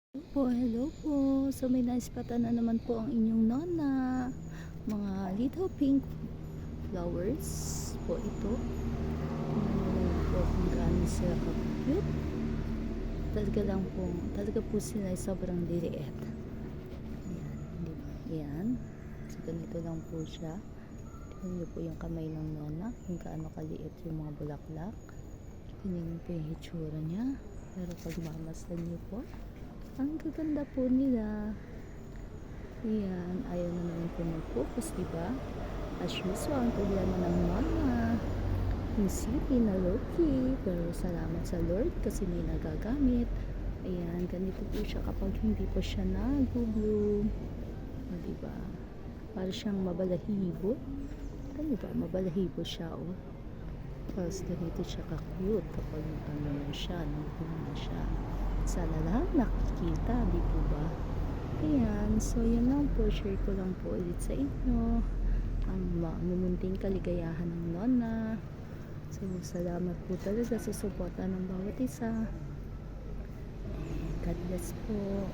Hello po. So may naispatan na naman po ang inyong nona. Mga little pink flowers po ito. Tingnan po kung gaano sila ka-cute. Talaga po sila ay sobrang liliit. Ayan, di ba? Ayan. So ganito lang po siya. Tingnan niyo po yung kamay ng nona, kung gaano kaliit yung mga bulaklak. Tingnan niyo po yung hitsura niya. Pero pag mamasdan niyo po, ang gaganda po nila. Ayan, ayaw na naman po mag-focus, diba? As usual, ang problema ng mama, yung city na low-key, pero salamat sa Lord kasi may nagagamit. Ayan, ganito po siya kapag hindi po siya nag-bloom. Diba? Para siyang mabalahibo. Diba? Mabalahibo siya, oh. Tapos ganito siya ka-cute kapag ano na siya, nag-bloom na siya. Sana lang nakikita, di po ba? Ayan, so yun lang po, share ko lang po ulit sa inyo ang mamunting kaligayahan ng nona. So salamat po talaga sa suporta ng bawat isa. God bless po.